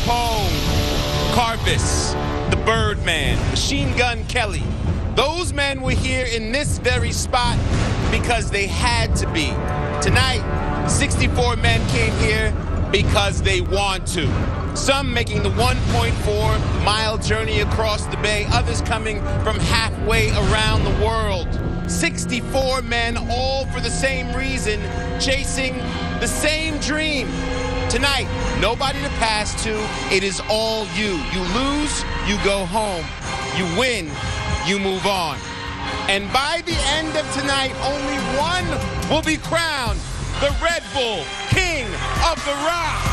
Capone, Carvis, the Birdman, Machine Gun Kelly. Those men were here in this very spot because they had to be. Tonight, 64 men came here because they want to. Some making the 1.4-mile journey across the bay, others coming from halfway around the world. 64 men, all for the same reason, chasing the same dream. Tonight, nobody to pass to. It is all you. You lose, you go home. You win, you move on. And by the end of tonight, only one will be crowned the Red Bull King of the Rock.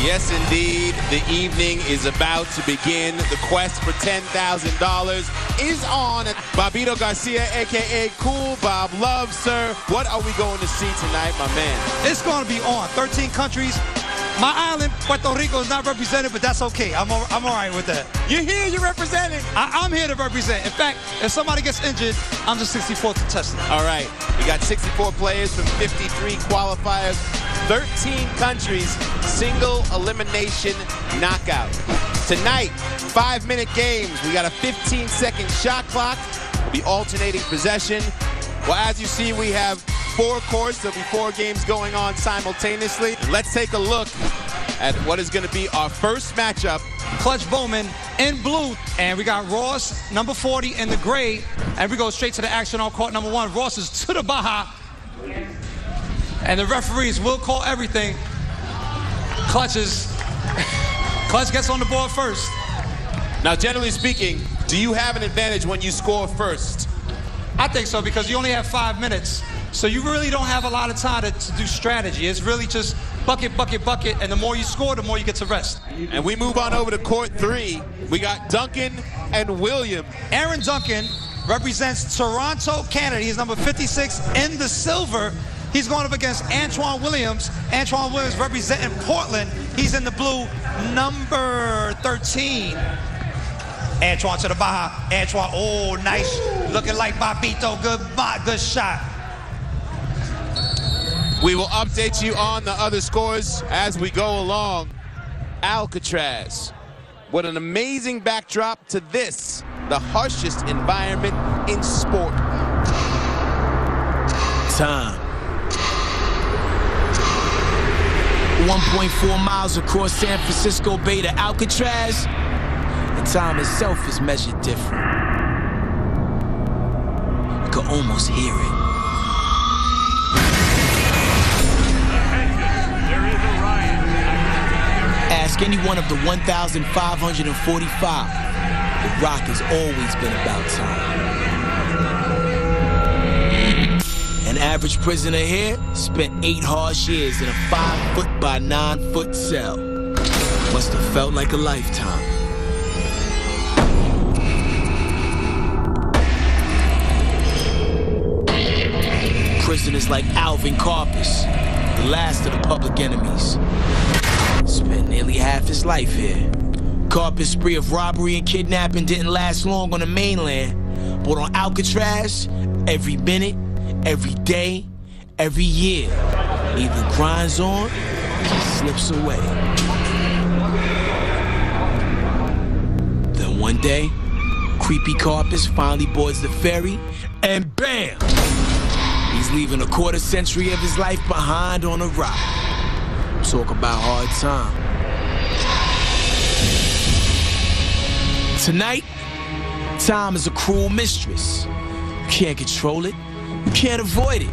Yes, indeed, the evening is about to begin. The quest for $10,000 is on. Bobito Garcia, a.k.a. Cool Bob Love, sir. What are we going to see tonight, my man? It's going to be on. 13 countries. My island, Puerto Rico, is not represented, but that's okay. I'm all right with that. You're here, you're representing. I'm here to represent. In fact, if somebody gets injured, I'm the 64th contestant. All right. We got 64 players from 53 qualifiers, 13 countries, single elimination knockout. Tonight, 5-minute games. We got a 15-second shot clock. We'll be alternating possession. Well, as you see, we have 4 courts. There'll be 4 games going on simultaneously. Let's take a look at what is going to be our first matchup. Clutch Bowman in blue, and we got Ross, number 40, in the gray. And we go straight to the action on court number 1. Ross is to the baja. And the referees will call everything. Clutch gets on the board first. Now, generally speaking, do you have an advantage when you score first? I think so, because you only have 5 minutes. So you really don't have a lot of time to do strategy. It's really just bucket, bucket, bucket, and the more you score, the more you get to rest. And we move on over to court 3. We got Duncan and William. Aaron Duncan represents Toronto, Canada. He's number 56 in the silver. He's going up against Antoine Williams. Antoine Williams representing Portland. He's in the blue, number 13. Antoine to the baja. Antoine, oh, nice. Looking like Bobito. Good shot. We will update you on the other scores as we go along. Alcatraz. What an amazing backdrop to this, the harshest environment in sport. Time. 1.4 miles across San Francisco Bay to Alcatraz. And time itself is measured different. You can almost hear it. Ask any one of the 1,545. The Rock has always been about time. An average prisoner here spent 8 harsh years in a 5-foot by 9-foot cell. Must have felt like a lifetime. Prisoners like Alvin Karpis, the last of the public enemies, spent nearly half his life here. Karpis' spree of robbery and kidnapping didn't last long on the mainland, but on Alcatraz, every minute, every day, every year, either grinds on or slips away. Then one day, creepy Karpis finally boards the ferry, and bam! He's leaving a quarter century of his life behind on a rock. Talk about hard time. Tonight, time is a cruel mistress. You can't control it. You can't avoid it.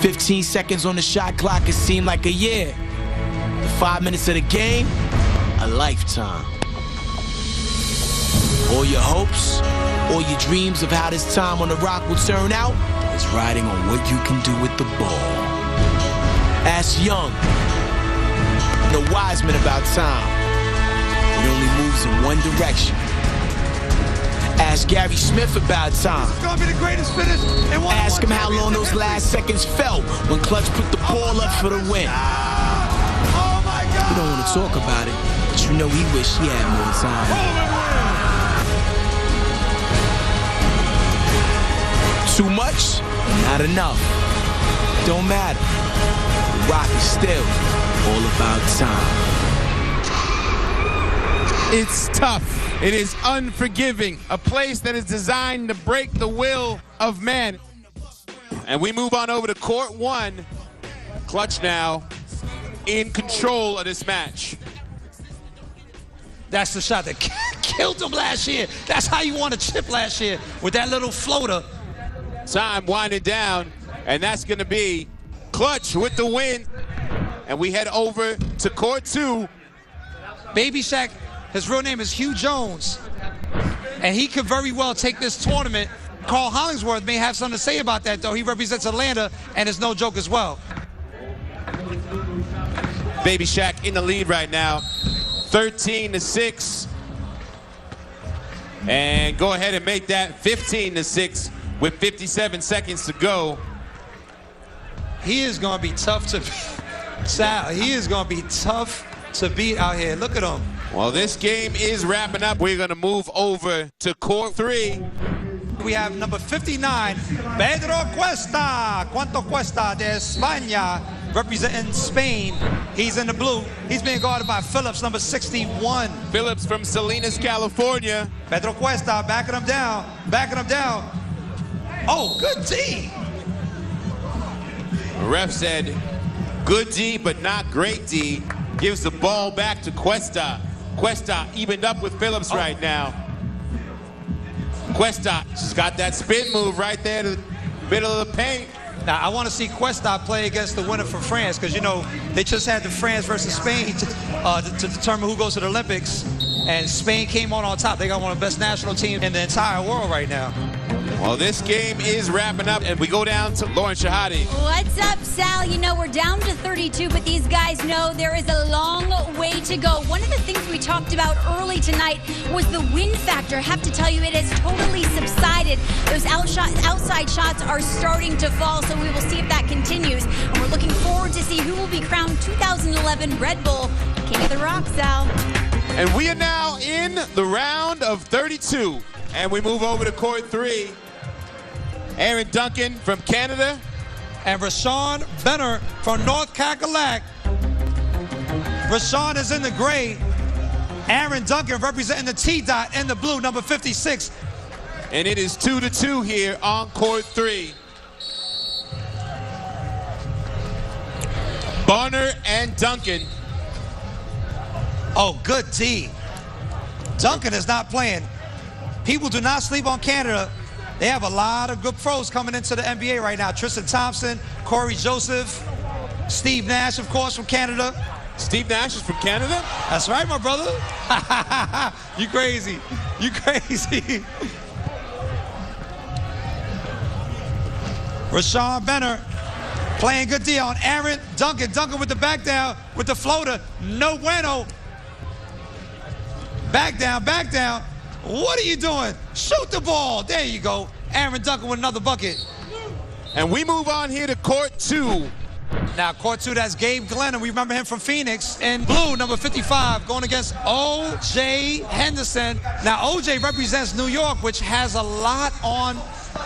15 seconds on the shot clock can seem like a year. The 5 minutes of the game, a lifetime. All your hopes, all your dreams of how this time on the rock will turn out is riding on what you can do with the ball. Ask Young, the wise men about time. It only moves in one direction. Ask Gary Smith about time. It's gonna be the greatest finish in one. Ask him how long those last seconds felt when Clutch put the ball up for the win. Oh my God! We don't want to talk about it, but you know he wished he had more time. Too much? Not enough. Don't matter. The rock is still all about time. It's tough. It is unforgiving. A place that is designed to break the will of man. And we move on over to court one. Clutch now in control of this match. That's the shot that killed him last year. That's how you won a chip last year, with that little floater. Time winding down, and that's going to be Clutch with the win. And we head over to court two. BabyShaq, his real name is Hugh Jones, and he could very well take this tournament. Carl Hollingsworth may have something to say about that, though. He represents Atlanta, and it's no joke as well. BabyShaq in the lead right now, 13-6. And go ahead and make that 15-6 with 57 seconds to go. He is going to be tough to beat. Sal, he is going to be tough to beat out here. Look at him. Well, this game is wrapping up. We're going to move over to court three. We have number 59, Pedro Cuesta. ¿Cuánto cuesta de España, representing Spain. He's in the blue. He's being guarded by Phillips, number 61. Phillips from Salinas, California. Pedro Cuesta backing him down, backing him down. Oh, good D. The ref said, good D, but not great D. Gives the ball back to Cuesta. Cuesta evened up with Phillips right now. Cuesta just got that spin move right there to the middle of the paint. Now, I want to see Cuesta play against the winner for France, because, you know, they just had the France versus Spain to determine who goes to the Olympics, and Spain came on top. They got one of the best national teams in the entire world right now. Well, this game is wrapping up, and we go down to Lauren Shahadi. What's up, Sal? You know, we're down to 32, but these guys know there is a long way to go. One of the things we talked about early tonight was the wind factor. I have to tell you, it has totally subsided. Those outside shots are starting to fall, so we will see if that continues. And we're looking forward to see who will be crowned 2011 Red Bull King of the Rock, Sal. And we are now in the round of 32, and we move over to court three. Aaron Duncan from Canada. And Rashawn Benner from North Cackalack. Rashawn is in the gray. Aaron Duncan representing the T-Dot in the blue, number 56. And it is 2-2 here on court three. Bonner and Duncan. Oh, good D. Duncan is not playing. People do not sleep on Canada. They have a lot of good pros coming into the NBA right now. Tristan Thompson, Corey Joseph, Steve Nash, of course, from Canada. Steve Nash is from Canada? That's right, my brother. You crazy. You crazy. Rashawn Benner playing good D on Aaron Duncan. Duncan with the back down, with the floater. No bueno. Back down, back down. What are you doing? Shoot the ball. There you go. Aaron Duncan with another bucket. And we move on here to court two. Now, court two, that's Gabe Glenn. We remember him from Phoenix. And blue, number 55, going against O.J. Henderson. Now, O.J. represents New York, which has a lot on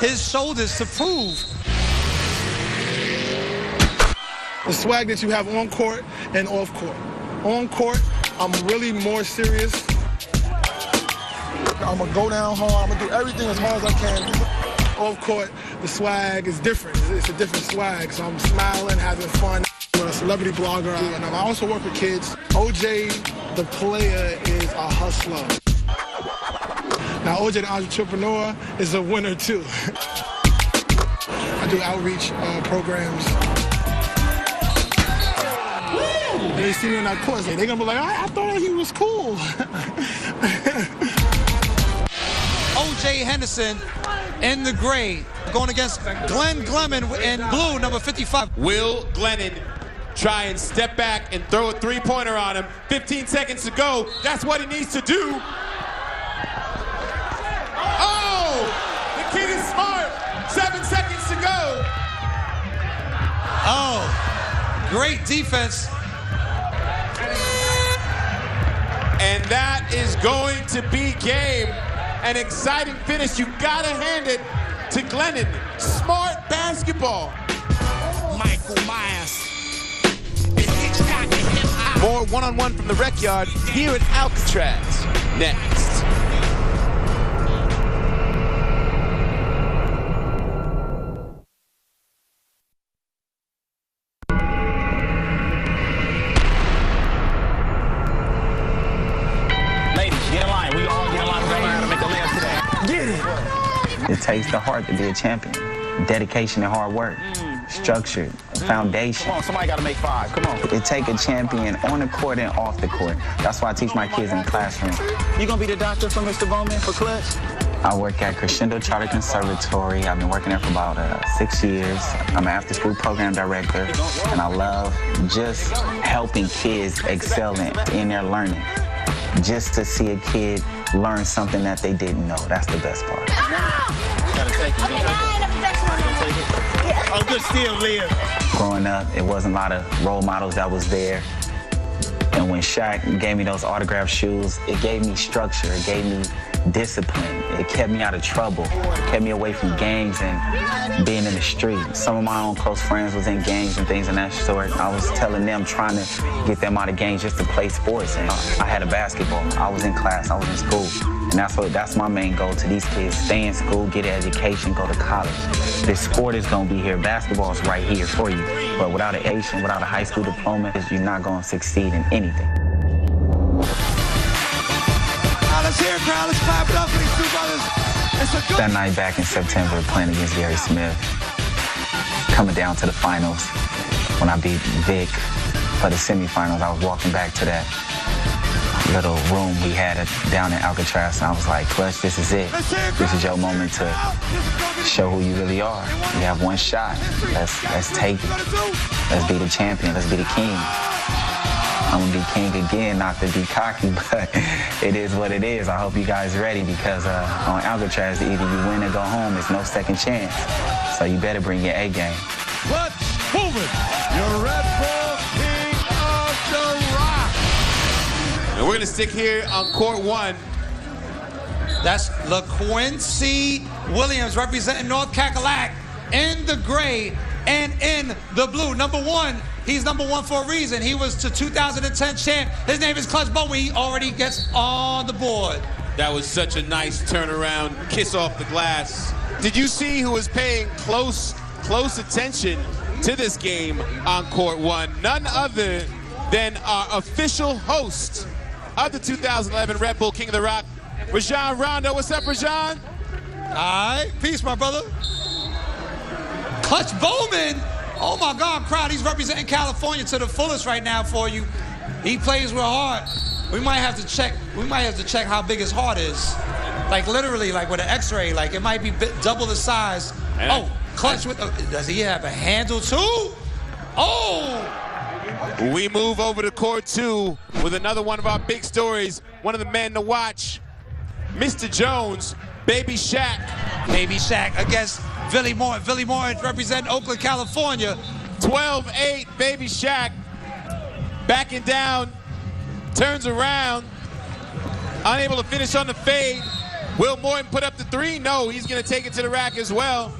his shoulders to prove. The swag that you have on court and off court. On court, I'm really more serious. I'm gonna go down hard. I'm gonna do everything as hard as I can. Off court, the swag is different. It's a different swag. So I'm smiling, having fun. I'm a celebrity blogger, and I also work with kids. OJ, the player, is a hustler. Now, OJ, the entrepreneur, is a winner too. I do outreach programs. They see me in that course, they're gonna be like, I thought he was cool. O.J. Henderson in the gray, going against Glenn Glennon in blue, number 55. Will Glennon try and step back and throw a three-pointer on him? 15 seconds to go. That's what he needs to do. Oh! The kid is smart. 7 seconds to go. Oh, great defense. And that is going to be game. An exciting finish. You gotta hand it to Glennon. Smart basketball. Michael Myers. More one-on-one from the rec yard here at Alcatraz. Next. It takes the heart to be a champion. Dedication and hard work. Structured, foundation. Come on, somebody got to make 5. Come on. It takes a champion on the court and off the court. That's why I teach my kids in the classroom. You gonna be the doctor for Mr. Bowman for Clutch? I work at Crescendo Charter Conservatory. I've been working there for about 6 years. I'm an after-school program director, and I love just helping kids excel in their learning. Just to see a kid learn something that they didn't know. That's the best part. Gotta take it. Oh, good steal, Leah. Growing up, it wasn't a lot of role models that was there. And when Shaq gave me those autographed shoes, it gave me structure, it gave me discipline. It kept me out of trouble. It kept me away from gangs and being in the street. Some of my own close friends was in gangs and things of that sort. I was telling them, trying to get them out of gangs just to play sports. And I had a basketball. I was in class, I was in school. And that's my main goal to these kids. Stay in school, get an education, go to college. This sport is gonna be here. Basketball is right here for you. But without an education, without a high school diploma, you're not gonna succeed in anything. Let's hear it, crowd. Let's clap it up for these two brothers. It's a good... That night back in September, playing against Gary Smith, coming down to the finals, when I beat Vic for the semifinals, I was walking back to that little room we had down in Alcatraz, and I was like, Clutch, this is it. This is your moment to show who you really are. You have one shot. Let's take it. Let's be the champion. Let's be the king. I'm gonna be king again, not to be cocky, but it is what it is. I hope you guys are ready, because on Alcatraz, either you win or go home. There's no second chance. So you better bring your A game. Let's move it. Your Red Bull King of the Rock. And we're gonna stick here on court 1. That's LaQuincy Williams representing North Cackalack in the gray and in the blue. Number 1. He's number 1 for a reason. He was the 2010 champ. His name is Clutch Bowman. He already gets on the board. That was such a nice turnaround, kiss off the glass. Did you see who was paying close attention to this game on court 1? None other than our official host of the 2011 Red Bull King of the Rock, Rajon Rondo. What's up, Rajon? All right, peace, my brother. Clutch Bowman. Oh my God, crowd, he's representing California to the fullest right now for you. He plays real hard. We might have to check how big his heart is. Like literally, like with an x-ray, like it might be double the size. And Clutch does he have a handle too? Oh! We move over to court 2 with another one of our big stories. One of the men to watch, Mr. Jones, BabyShaq. BabyShaq against Billy Moore. Billy Moore representing Oakland, California. 12-8, BabyShaq backing down, turns around, unable to finish on the fade. Will Morton put up the 3? No, he's gonna take it to the rack as well.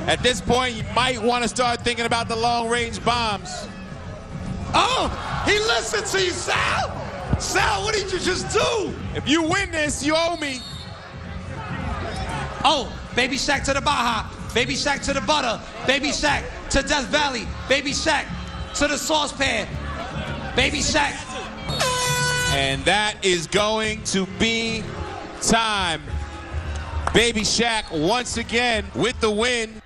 At this point, you might want to start thinking about the long-range bombs. Oh, he listened to you, Sal. Sal, what did you just do? If you win this, you owe me. Oh, BabyShaq to the Baja, BabyShaq to the butter, BabyShaq to Death Valley, BabyShaq to the saucepan, BabyShaq. And that is going to be time. BabyShaq once again with the win.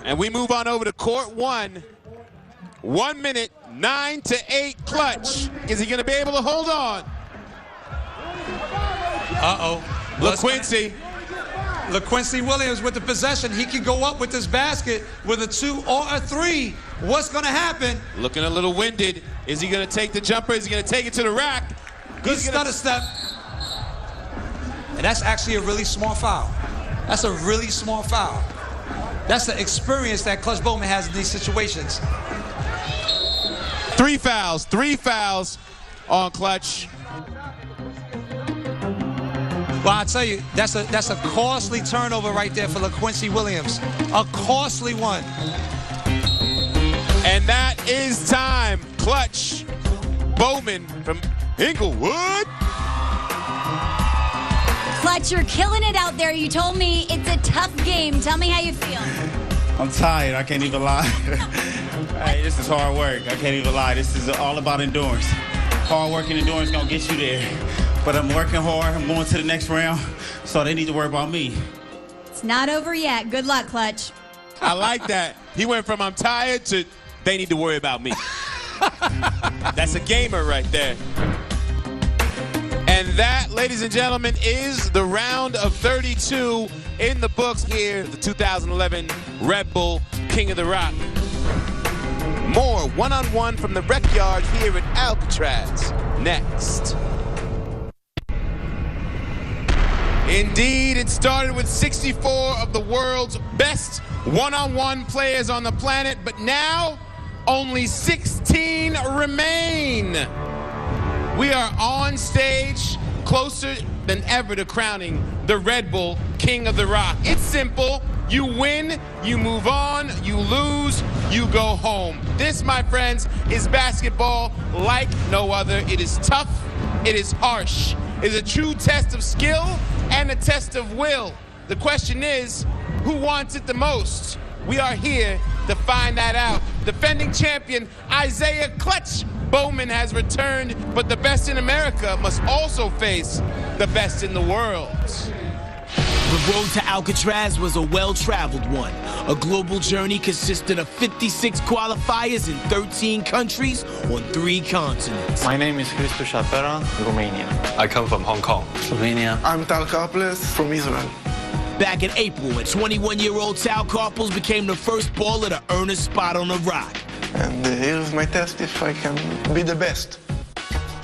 And we move on over to court 1. 1 minute, 9-8 Clutch. Is he gonna be able to hold on? Uh-oh. LaQuincy Williams with the possession. He can go up with this basket with a 2 or a 3. What's gonna happen? Looking a little winded. Is he gonna take the jumper? Is he gonna take it to the rack? Good stutter step. And that's actually a really smart foul. That's a really smart foul. That's the experience that Clutch Bowman has in these situations. 3 fouls on Clutch. Well, I tell you, that's a costly turnover right there for LaQuincy Williams. A costly one. And that is time. Clutch Bowman from Inglewood. Clutch, you're killing it out there. You told me it's a tough game. Tell me how you feel. I'm tired. I can't even lie. Hey, this is hard work. I can't even lie. This is all about endurance. Hard work and endurance gonna get you there. But I'm working hard. I'm going to the next round, so they need to worry about me. It's not over yet. Good luck, Clutch. I like that. He went from I'm tired to they need to worry about me. That's a gamer right there. And that, ladies and gentlemen, is the round of 32 in the books here, the 2011 Red Bull King of the Rock. More one-on-one from the rec yard here at Alcatraz next. Indeed, it started with 64 of the world's best one-on-one players on the planet, but now only 16 remain. We are on stage, closer than ever to crowning the Red Bull King of the Rock. It's simple. You win, you move on, you lose, you go home. This, my friends, is basketball like no other. It is tough, it is harsh. It is a true test of skill and a test of will. The question is, who wants it the most? We are here to find that out. Defending champion Isaiah Clutch Bowman has returned, but the best in America must also face the best in the world. The road to Alcatraz was a well-traveled one. A global journey consisting of 56 qualifiers in 13 countries on 3 continents. My name is Hristo Shapera, Romania. I come from Hong Kong. Slovenia. I'm Tal Karples from Israel. Back in April, when 21-year-old Tal Karples became the first baller to earn a spot on the Rock. And here's my test if I can be the best.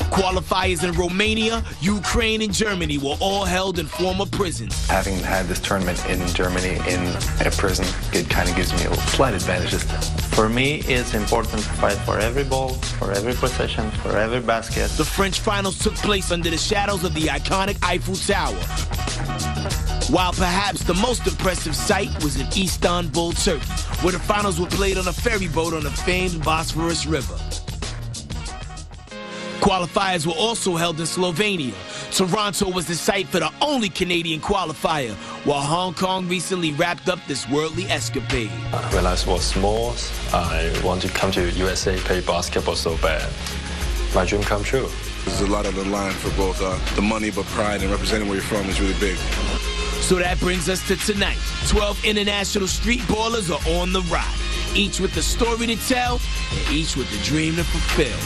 Qualifiers in Romania, Ukraine, and Germany were all held in former prisons. Having had this tournament in Germany in a prison, it kind of gives me a slight advantage this time. For me, it's important to fight for every ball, for every possession, for every basket. The French finals took place under the shadows of the iconic Eiffel Tower, while perhaps the most impressive sight was in Istanbul, Turkey, where the finals were played on a ferry boat on the famed Bosphorus River. Qualifiers were also held in Slovenia. Toronto was the site for the only Canadian qualifier, while Hong Kong recently wrapped up this worldly escapade. When I was small, I wanted to come to USA, play basketball so bad. My dream come true. There's a lot on the line for both the money, but pride and representing where you're from is really big. So that brings us to tonight. 12 international street ballers are on the Rock, each with a story to tell, and each with a dream to fulfill.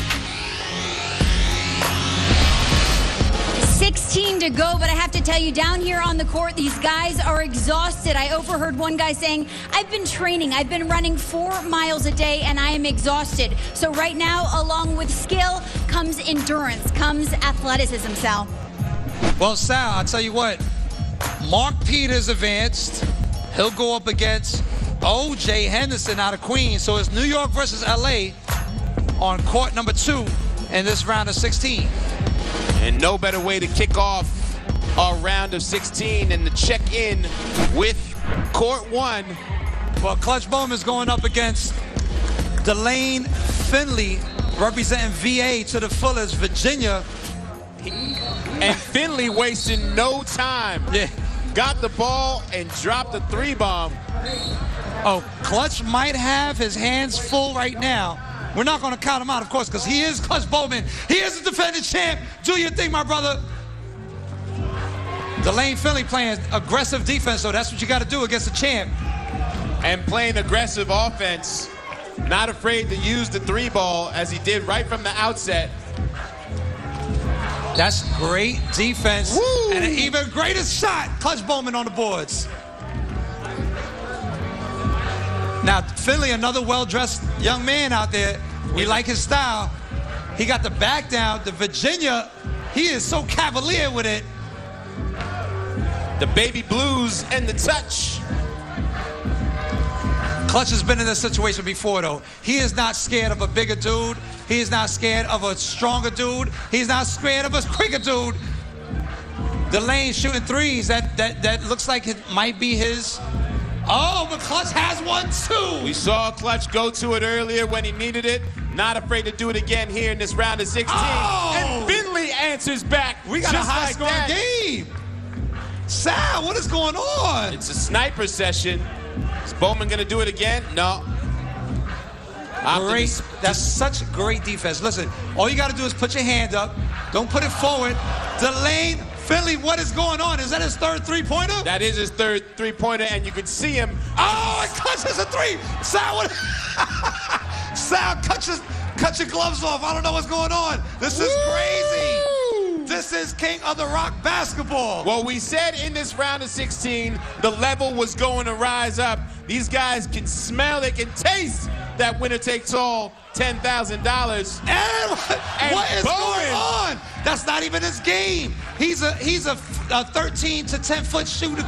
16 to go, but I have to tell you, down here on the court, these guys are exhausted. I overheard one guy saying, I've been training, I've been running 4 miles a day, and I am exhausted. So right now, along with skill, comes endurance, comes athleticism, Sal. Well, Sal, I'll tell you what. Mark Peters advanced. He'll go up against O.J. Henderson out of Queens. So it's New York versus L.A. on court number 2 in this round of 16. And no better way to kick off our round of 16 than to check in with court 1. Well, Clutch Bowman's going up against Delane Finley, representing VA to the fullest, Virginia. And Finley wasting no time. Yeah. Got the ball and dropped the 3-bomb. Oh, Clutch might have his hands full right now. We're not going to count him out, of course, because he is Clutch Bowman. He is the defending champ. Do your thing, my brother. Delane Finley playing aggressive defense, so that's what you got to do against the champ. And playing aggressive offense. Not afraid to use the 3-ball as he did right from the outset. That's great defense. Woo! And an even greater shot. Clutch Bowman on the boards. Now, Finley, another well-dressed young man out there. We like his style. He got the back down. The Virginia, he is so cavalier with it. The baby blues and the touch. Clutch has been in this situation before, though. He is not scared of a bigger dude. He is not scared of a stronger dude. He's not scared of a quicker dude. Delane shooting threes. That looks like it might be his. Oh, but Clutch has one too. We saw Clutch go to it earlier when he needed it. Not afraid to do it again here in this round of 16. Oh! And Finley answers back. We got just a like high-scoring game. Sal, what is going on? It's a sniper session. Is Bowman going to do it again? No. Great. That's such great defense. Listen, all you got to do is put your hand up. Don't put it forward. Delane Finley, what is going on? Is that his third three-pointer? That is his third three-pointer, and you can see him. Oh, it clutches a three. Sal, what? Sal, cut your gloves off. I don't know what's going on. This is crazy. This is King of the Rock basketball. Well, we said in this round of 16, the level was going to rise up. These guys can smell, they can taste that winner takes all $10,000. And what is going on? That's not even his game. He's a 13 to 10 foot shooter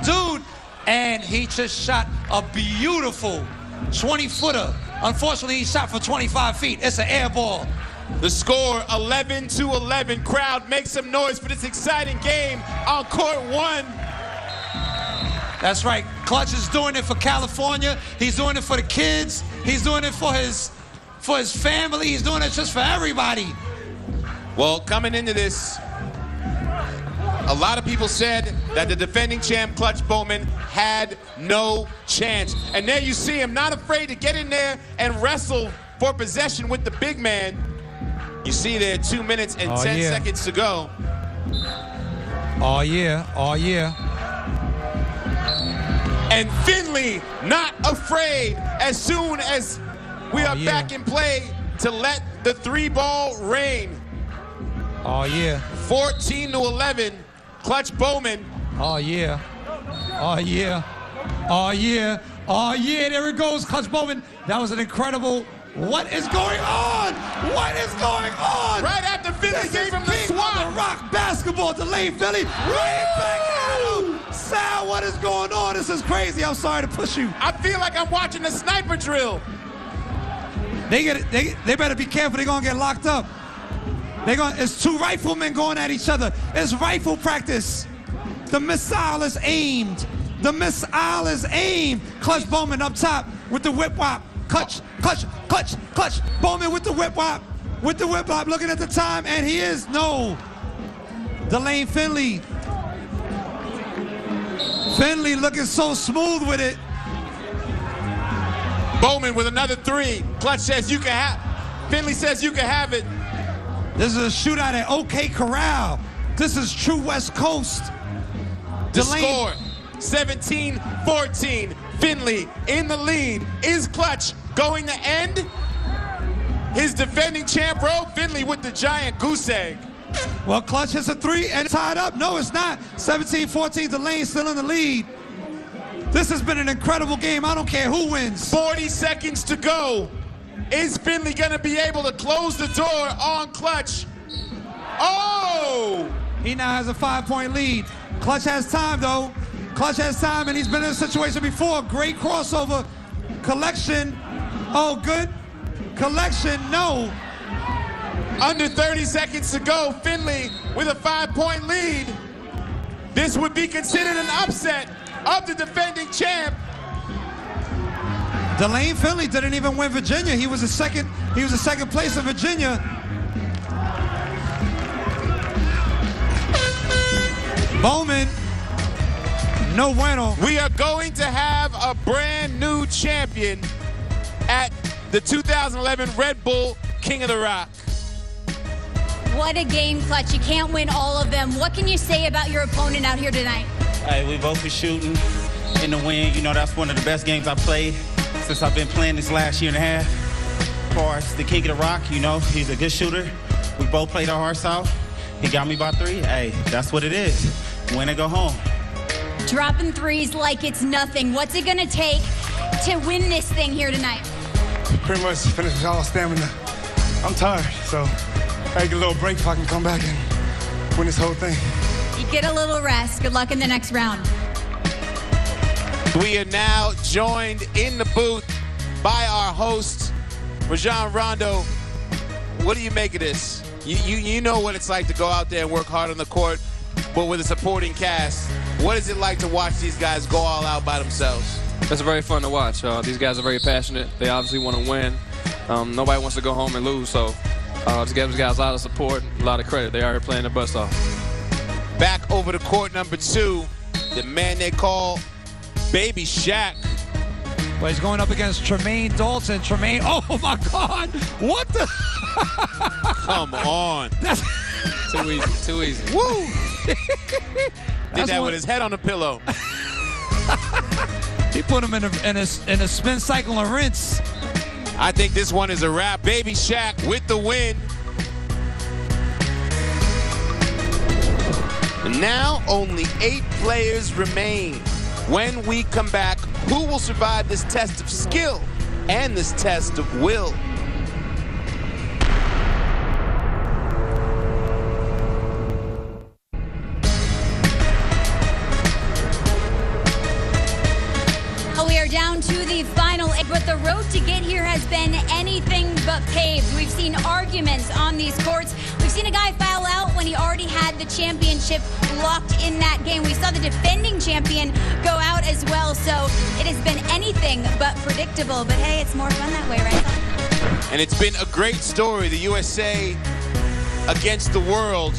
dude, and he just shot a beautiful 20-footer. Unfortunately, he shot for 25 feet. It's an air ball. The score 11-11. Crowd, make some noise for this exciting game on court 1. That's right. Clutch is doing it for California. He's doing it for the kids. He's doing it for his family. He's doing it just for everybody. Well, coming into this, a lot of people said that the defending champ Clutch Bowman had no chance. And there you see him, not afraid to get in there and wrestle for possession with the big man. You see there 2 minutes and 10 seconds to go. Oh, yeah. Oh, yeah. And Finley not afraid as soon as we are back in play to let the three ball rain. Oh, yeah. 14-11, Clutch Bowman. Oh, yeah. Oh, yeah. Oh, yeah. Oh, yeah, there it goes, Clutch Bowman. That was an incredible... What is going on? What is going on? Right after Finley gave him the swat. On the Rock basketball, Delane Finley. Right back at him. Sal, what is going on? This is crazy. I'm sorry to push you. I feel like I'm watching a sniper drill. They better be careful. They're going to get locked up. It's two riflemen going at each other. It's rifle practice. The missile is aimed. The missile is aimed. Clutch Bowman up top with the whip whop. Clutch. Bowman with the whip whop. With the whip whop, looking at the time, and he is no. Delane Finley. Finley looking so smooth with it. Bowman with another three. Clutch says you can have. Finley says you can have it. This is a shootout at OK Corral. This is true West Coast. The score, 17-14. Finley in the lead. Is Clutch going to end his defending champ row? Finley with the giant goose egg. Well, Clutch hits a three and tied up. No, it's not. 17-14, Delane still in the lead. This has been an incredible game. I don't care who wins. 40 seconds to go. Is Finley going to be able to close the door on Clutch? Oh! He now has a 5-point lead. Clutch has time, though. Clutch has time, and he's been in a situation before. Great crossover. Collection. Oh, good. Collection, no. Under 30 seconds to go. Finley with a 5-point lead. This would be considered an upset of the defending champ. Delane Finley didn't even win Virginia. He was a second place in Virginia. Bowman, no bueno. We are going to have a brand new champion at the 2011 Red Bull King of the Rock. What a game, Clutch. You can't win all of them. What can you say about your opponent out here tonight? Hey, we both were shooting in the win. You know, that's one of the best games I played since I've been playing this last year and a half. As far as the King of the Rock, you know, he's a good shooter. We both played our hearts out. He got me by 3. Hey, that's what it is. Win and go home. Dropping threes like it's nothing. What's it going to take to win this thing here tonight? Pretty much finish with all stamina. I'm tired, so I get a little break if I can come back and win this whole thing. You get a little rest. Good luck in the next round. We are now joined in the booth by our host, Rajon Rondo. What do you make of this? You know what it's like to go out there and work hard on the court. but with a supporting cast. What is it like to watch these guys go all out by themselves? It's very fun to watch. These guys are very passionate. They obviously want to win. Nobody wants to go home and lose, so just give these guys a lot of support, a lot of credit. They are playing their butts off. Back over to court number 2, the man they call BabyShaq. Well, he's going up against Tremaine Dalton. Tremaine, oh my God, what the? Come on. That's too easy, too easy. Woo! Did that with his head on the pillow. He put him in a spin cycle and rinse. I think this one is a wrap. BabyShaq with the win. Now only 8 players remain. When we come back, who will survive this test of skill and this test of will? We are down to the final, but the road to get here has been anything but paved. We've seen arguments on these courts. We've seen a guy foul out when he already had the championship locked in that game. We saw the defending champion go out as well, so it has been anything but predictable. But hey, it's more fun that way, right? And it's been a great story. The USA against the world.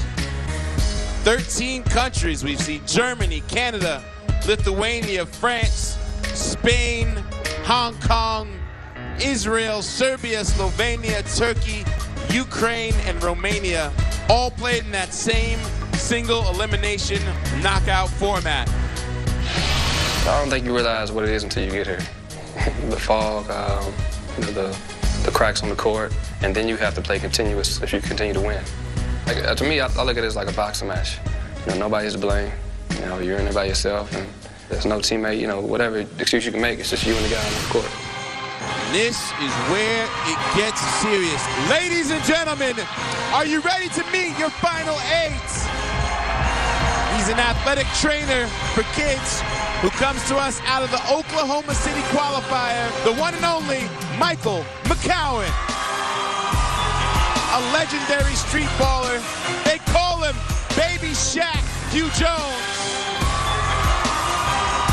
13 countries we've seen: Germany, Canada, Lithuania, France, Spain, Hong Kong, Israel, Serbia, Slovenia, Turkey, Ukraine, and Romania, all played in that same single elimination knockout format. I don't think you realize what it is until you get here. The fog, the cracks on the court, and then you have to play continuous if you continue to win. To me, I look at it as like a boxing match. Nobody's to blame. You're in there by yourself, and there's no teammate, whatever excuse you can make, it's just you and the guy on the court. This is where it gets serious. Ladies and gentlemen, are you ready to meet your final 8? He's an athletic trainer for kids who comes to us out of the Oklahoma City qualifier, the one and only Michael McCowan. A legendary street baller. They call him BabyShaq, Hugh Jones.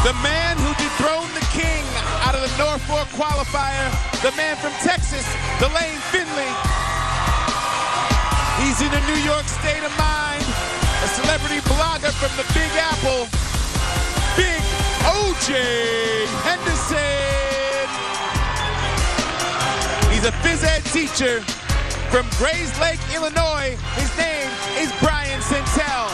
The man who dethroned the king out of the Norfolk qualifier, the man from Texas, Delane Finley. He's in a New York state of mind, a celebrity blogger from the Big Apple, Big OJ Henderson. He's a phys ed teacher from Grays Lake, Illinois. His name is Brian Centel.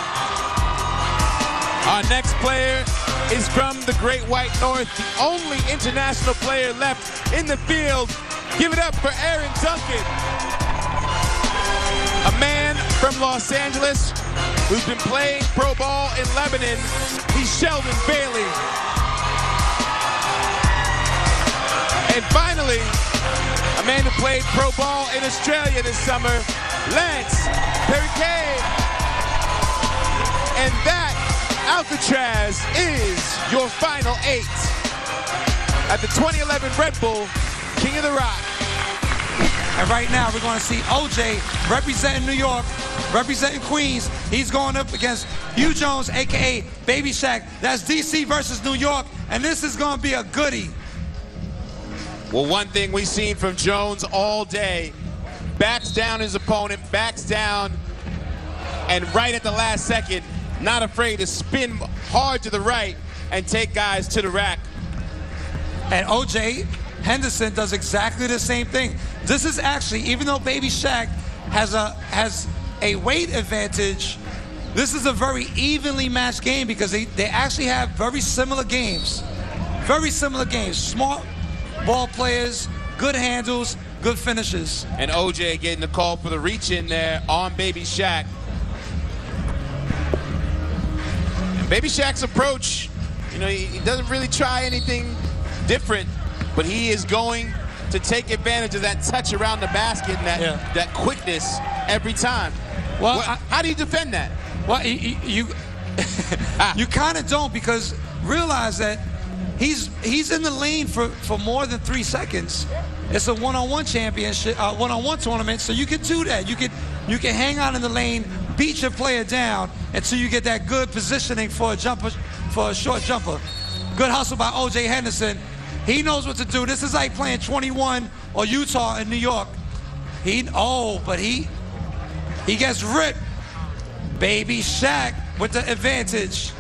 Our next player is from the Great White North, the only international player left in the field. Give it up for Aaron Duncan. A man from Los Angeles who's been playing pro ball in Lebanon. He's Sheldon Bailey. And finally, a man who played pro ball in Australia this summer, Lance Perriquet. And that, Alcatraz, is your final 8 at the 2011 Red Bull King of the Rock. And right now we're going to see OJ representing New York, representing Queens. He's going up against Hugh Jones, aka BabyShaq. That's DC versus New York, and this is going to be a goodie. Well, one thing we've seen from Jones all day, backs down his opponent, backs down, and right at the last second, not afraid to spin hard to the right and take guys to the rack. And OJ Henderson does exactly the same thing. This is actually, even though BabyShaq has a weight advantage, this is a very evenly matched game because they actually have very similar games. Very similar games. Smart ball players, good handles, good finishes. And OJ getting the call for the reach in there on BabyShaq. BabyShaq's approach, he doesn't really try anything different, but he is going to take advantage of that touch around the basket and that quickness every time. Well, how do you defend that? Well, you kind of don't, because realize that he's in the lane for more than 3 seconds. It's a one-on-one championship, one-on-one tournament, so you can do that. You can hang out in the lane, beat your player down, until you get that good positioning for a jumper, for a short jumper. Good hustle by O.J. Henderson. He knows what to do. This is like playing 21 or Utah in New York. But he gets ripped. BabyShaq with the advantage.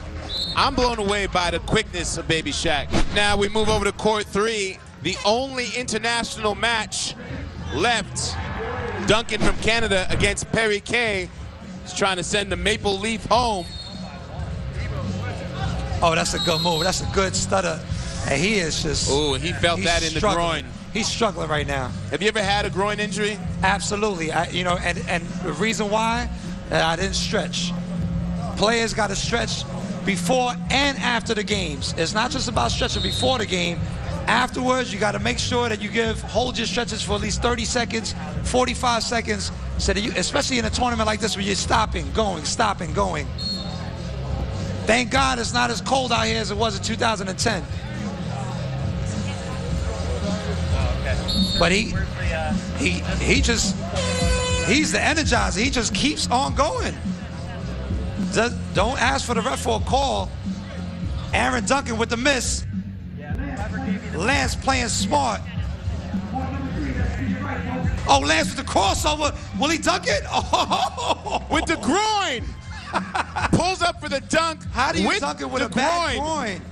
I'm blown away by the quickness of BabyShaq. Now we move over to court 3, the only international match left. Duncan from Canada against Perry Kay. He's trying to send the Maple Leaf home. Oh, that's a good move. That's a good stutter. And he is just... Ooh, he felt that in the groin. He's struggling right now. Have you ever had a groin injury? Absolutely. And the reason why, I didn't stretch. Players got to stretch before and after the games. It's not just about stretching before the game. Afterwards, you got to make sure that you hold your stretches for at least 30 seconds, 45 seconds, so that you, especially in a tournament like this where you're stopping, going. Thank God it's not as cold out here as it was in 2010. But he's the energizer. He just keeps on going. Don't ask for the ref for a call. Aaron Duncan with the miss. Lance playing smart. Oh, Lance with the crossover. Will he dunk it? Oh. With the groin. Pulls up for the dunk. How do you dunk it with a bad groin?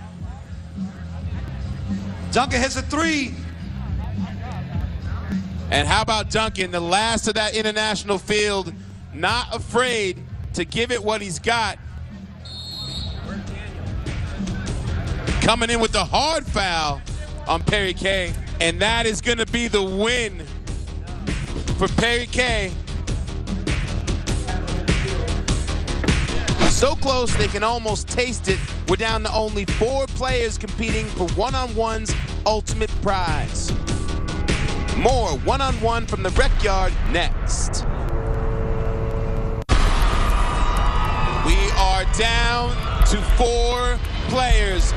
Duncan hits a 3. And how about Duncan, the last of that international field, not afraid to give it what he's got. Coming in with the hard foul on Perry Kay. And that is going to be the win for Perry Kay. So close they can almost taste it. We're down to only 4 players competing for one-on-one's ultimate prize. More one-on-one from the Rec Yard next. We are down to 4 players.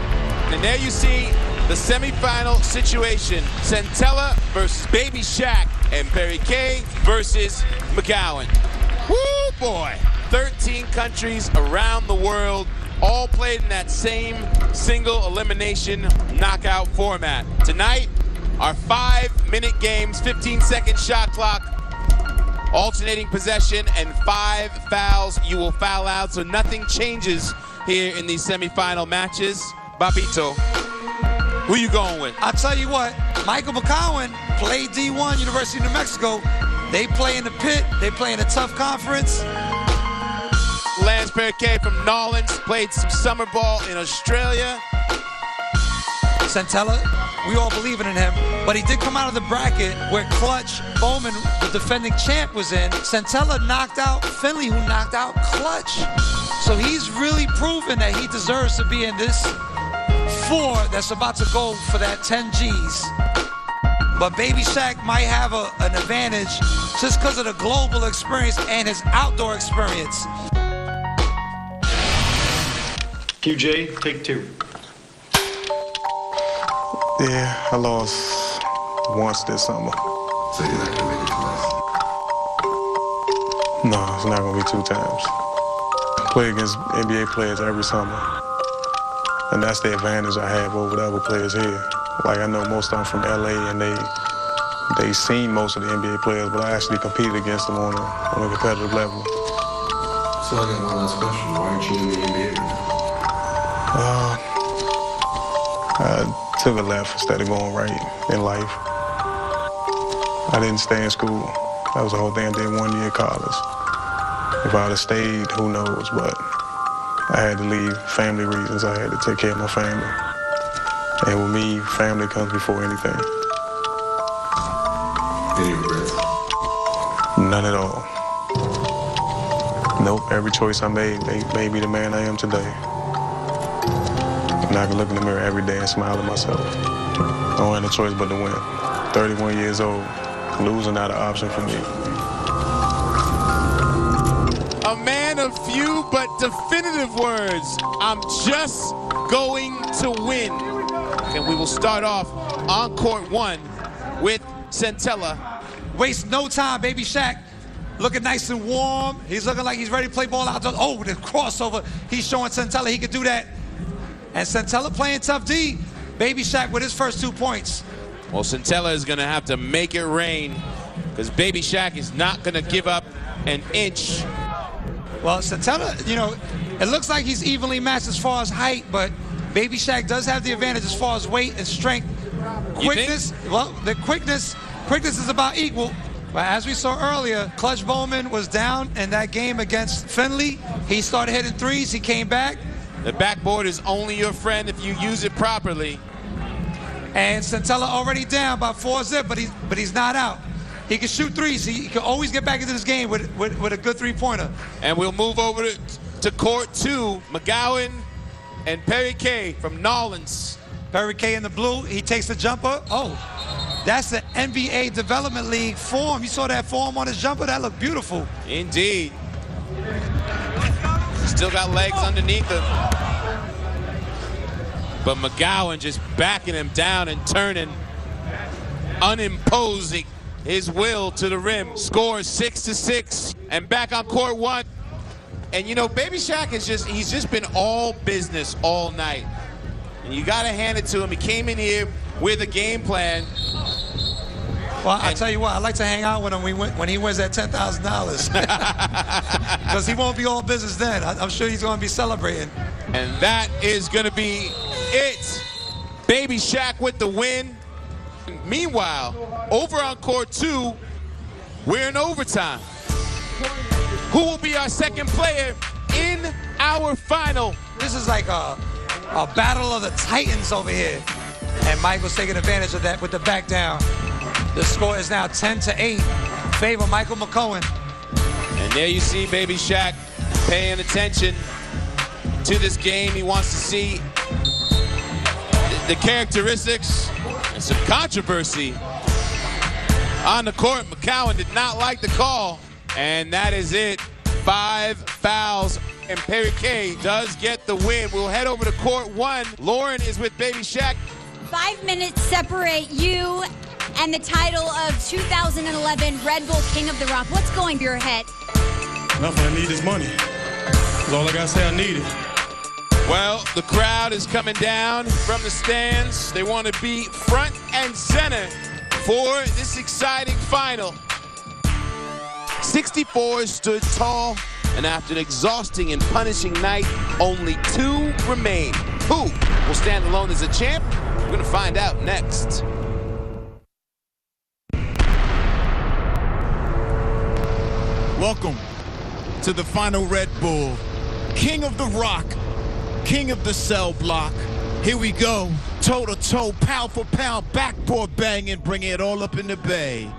And there you see the semifinal situation. Centella versus BabyShaq and Perry Kay versus McGowan. Woo, boy. 13 countries around the world, all played in that same single elimination knockout format. Tonight, our 5-minute games, 15-second shot clock, alternating possession, and 5 fouls. You will foul out, so nothing changes here in these semifinal matches. Babito, who you going with? I'll tell you what, Michael McGowan played D1, University of New Mexico. They play in the pit, they play in a tough conference. Lance Perry Kay from Nolans played some summer ball in Australia. Centella, we all believing in him, but he did come out of the bracket where Clutch Bowman, the defending champ, was in. Centella knocked out Finley, who knocked out Clutch. So he's really proven that he deserves to be in this 4 that's about to go for that 10 G's. But BabyShaq might have an advantage just because of the global experience and his outdoor experience. Hugh J, take 2. Yeah, I lost once this summer. So you're not gonna make it twice? No, it's not gonna be 2 times. I play against NBA players every summer. And that's the advantage I have over the other players here. Like, I know most of them from LA and they seen most of the NBA players, but I actually competed against them on a competitive level. So I got one last question. Why aren't you in the NBA right now? I took a left instead of going right in life. I didn't stay in school. That was the whole thing. I did 1 year of college. If I would have stayed, who knows, but I had to leave. Family reasons. I had to take care of my family. And with me, family comes before anything. Any regrets? None at all. Nope, every choice I made made me the man I am today. And I can look in the mirror every day and smile at myself. I don't have no choice but to win. 31 years old, losing not an option for me. A man of few but definitive words. I'm just going to win. And we will start off on court 1 with Centella. Waste no time, BabyShaq. looking nice and warm. He's looking like he's ready to play ball out. Oh, the crossover. He's showing Centella he could do that. And Centella playing tough D. BabyShaq with his first 2 points. Well, Centella is going to have to make it rain because BabyShaq is not going to give up an inch. Well, Centella, you know, it looks like he's evenly matched as far as height, but BabyShaq does have the advantage as far as weight and strength. Quickness, well, the quickness is about equal. But as we saw earlier, Clutch Bowman was down in that game against Finley. He started hitting threes. He came back. The backboard is only your friend if you use it properly. And Centella already down by 4-zip, but he's not out. He can shoot threes. He can always get back into this game with a good three-pointer. And we'll move over to court 2. McGowan and Perry Kay from Nolans. Perry Kay in the blue. He takes the jumper. Oh, that's the NBA Development League form. You saw that form on his jumper? That looked beautiful. Indeed. Still got legs underneath him. But McGowan just backing him down and turning, unimposing his will to the rim. Scores 6-6. And back on court 1. And you know, BabyShaq he's just been all business all night. And you gotta hand it to him. He came in here with a game plan. Well, I tell you what, I like to hang out with him when he wins that $10,000. Because he won't be all business then. I'm sure he's going to be celebrating. And that is going to be it. BabyShaq with the win. Meanwhile, over on court 2, we're in overtime. Who will be our second player in our final? This is like a battle of the Titans over here. And Michael's taking advantage of that with the back down. The score is now 10-8, favor Michael McCohen. And there you see BabyShaq paying attention to this game. He wants to see the characteristics and some controversy on the court. McCowan did not like the call, and that is it. 5 fouls, and Perry Kay does get the win. We'll head over to court 1. Lauren is with BabyShaq. 5 minutes separate you and the title of 2011 Red Bull King of the Rock. What's going through your head? Nothing. I need this money. That's all I gotta say. I need it. Well, the crowd is coming down from the stands. They want to be front and center for this exciting final. 64 stood tall, and after an exhausting and punishing night, only 2 remain. Who will stand alone as a champ? We're going to find out next. Welcome to the final Red Bull. King of the Rock, king of the cell block. Here we go, toe to toe, pound for pound, backboard banging, bring it all up in the bay.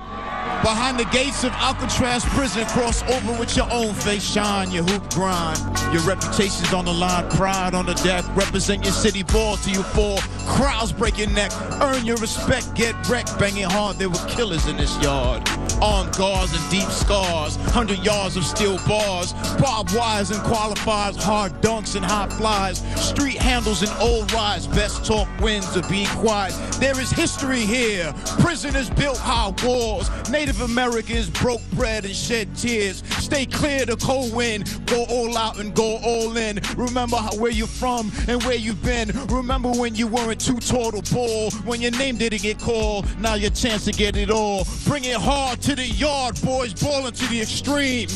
Behind the gates of Alcatraz prison, cross over with your own face, shine your hoop grind. Your reputation's on the line, pride on the deck, represent your city, ball till you fall. Crowds break your neck, earn your respect, get wrecked, banging hard, there were killers in this yard. Armed guards and deep scars, 100 yards of steel bars, barbed wires and qualifiers, hard dunks and high flies, street handles and old rides, best talk wins or be quiet. There is history here, prisoners built high walls, Native Americans broke bread and shed tears. Stay clear the cold wind, go all out and go all in. Remember where you're from and where you've been. Remember when you weren't too tall to ball, when your name didn't get called, now your chance to get it all. Bring it hard to the yard, boys, balling to the extreme.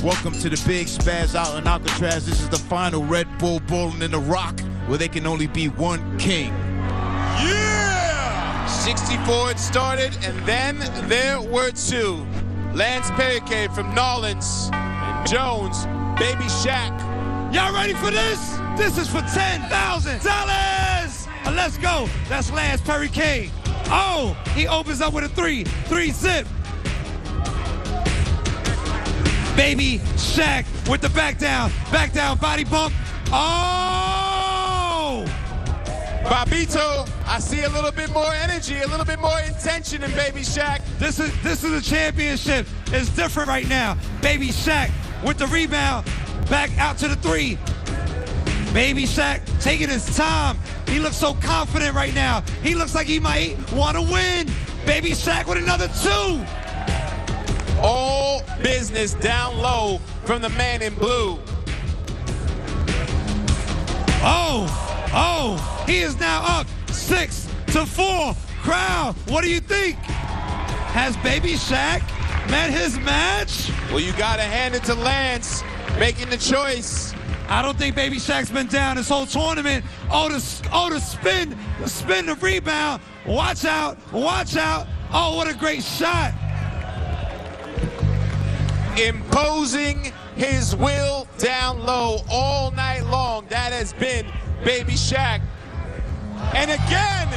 Welcome to the big spaz out in Alcatraz. This is the final Red Bull bowling in the Rock, where there can only be one king. Yeah! 64 it started, and then there were 2. Lance Perriquet from Nolans and Jones, BabyShaq. Y'all ready for this? This is for $10,000. Let's go. That's Lance Perriquet. Oh, he opens up with a 3-zip. BabyShaq with the back down body bump. Oh! Bobito, I see a little bit more energy, a little bit more intention in BabyShaq. This is a championship. It's different right now. BabyShaq with the rebound, back out to the 3. BabyShaq taking his time. He looks so confident right now. He looks like he might want to win. BabyShaq with another 2. All business down low from the man in blue. Oh, he is now up 6-4. Crowd, what do you think? Has BabyShaq met his match? Well, you gotta hand it to Lance, making the choice. I don't think BabyShaq's been down this whole tournament. The spin, the rebound. Watch out, watch out. Oh, what a great shot. Imposing his will down low all night long. That has been BabyShaq. And again,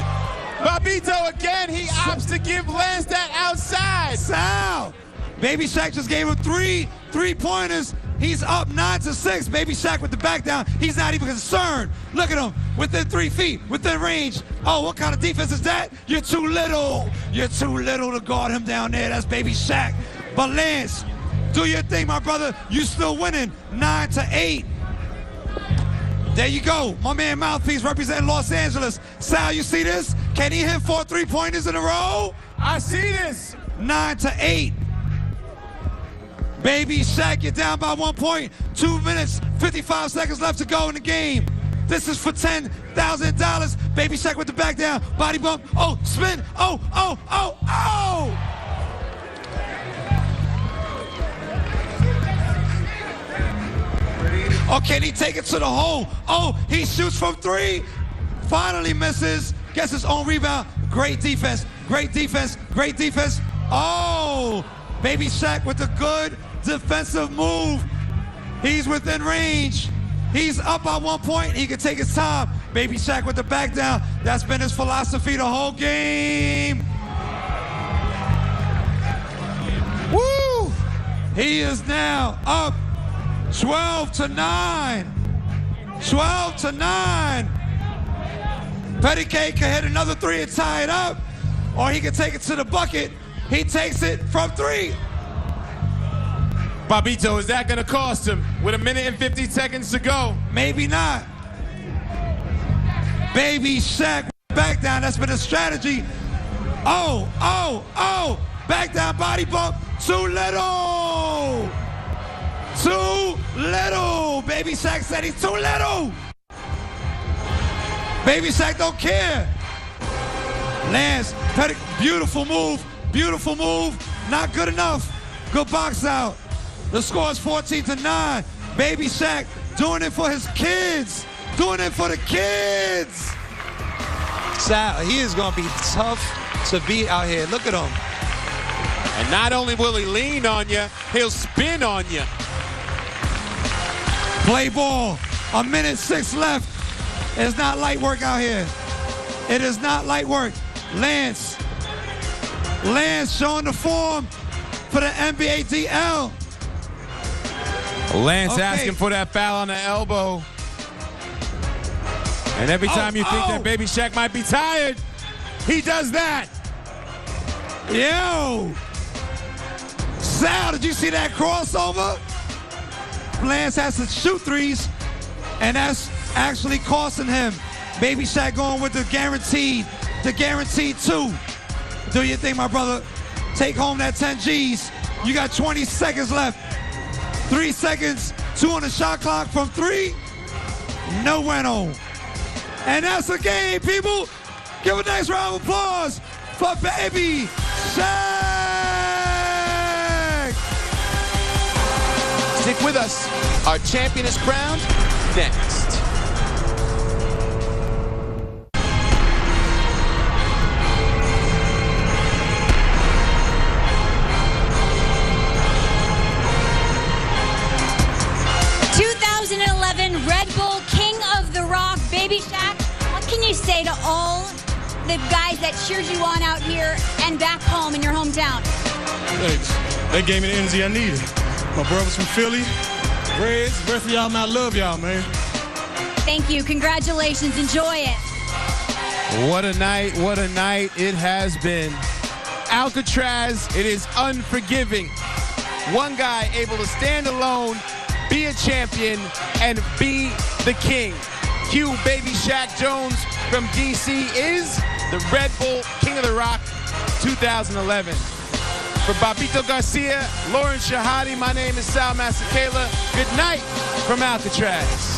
Bobbito again, he opts to give Lance that outside. Sal, BabyShaq just gave him three-pointers. He's up 9-6. BabyShaq with the back down. He's not even concerned. Look at him, within 3 feet, within range. Oh, what kind of defense is that? You're too little. You're too little to guard him down there. That's BabyShaq. But Lance, do your thing, my brother. You still winning 9-8. There you go. My man Mouthpiece representing Los Angeles. Sal, you see this? Can he hit 4 3-pointers in a row? I see this. 9-8. BabyShaq, you're down by 1 point. 2 minutes, 55 seconds left to go in the game. This is for $10,000. BabyShaq with the back down. Body bump. Oh, spin. Oh. Oh, can he take it to the hole? Oh, he shoots from 3. Finally misses. Gets his own rebound. Great defense. Great defense. Great defense. Oh, BabyShaq with a good defensive move. He's within range. He's up by 1 point. He can take his time. BabyShaq with the back down. That's been his philosophy the whole game. Woo! He is now up 12-9. 12-9. Petty K can hit another 3 and tie it up, or he can take it to the bucket. He takes it from 3. Bobbito, is that gonna cost him with 1 minute and 50 seconds to go? Maybe not. BabyShaq back down. That's been a strategy. Oh. Back down body bump. Too little. Too little. BabyShaq said he's too little. BabyShaq don't care. Lance, beautiful move. Beautiful move. Not good enough. Good box out. The score is 14-9. BabyShaq doing it for his kids. Doing it for the kids. Sal, he is going to be tough to beat out here. Look at him. And not only will he lean on you, he'll spin on you. Play ball. 1 minute 6 left. It's not light work out here. It is not light work. Lance showing the form for the NBA DL. Lance asking for that foul on the elbow. And every time you think that BabyShaq might be tired, he does that. Yo. Sal, did you see that crossover? Lance has to shoot 3s, and that's actually costing him. BabyShaq going with the guaranteed 2. Do your thing, my brother. Take home that 10 G's. You got 20 seconds left. 3 seconds, 2 on the shot clock from 3. No bueno. And that's the game, people. Give a nice round of applause for BabyShaq. Stick with us. Our champion is crowned next. Red Bull King of the Rock, BabyShaq. What can you say to all the guys that cheered you on out here and back home in your hometown? Thanks. They gave me the energy I needed. My brothers from Philly, Reds, the rest of y'all, man, I love y'all, man. Thank you. Congratulations. Enjoy it. What a night it has been. Alcatraz, it is unforgiving. One guy able to stand alone, be a champion, and be the king. Hugh BabyShaq Jones from DC is the Red Bull King of the Rock 2011. For Babito Garcia, Lauren Shahadi, my name is Sal Masakela. Good night from Alcatraz.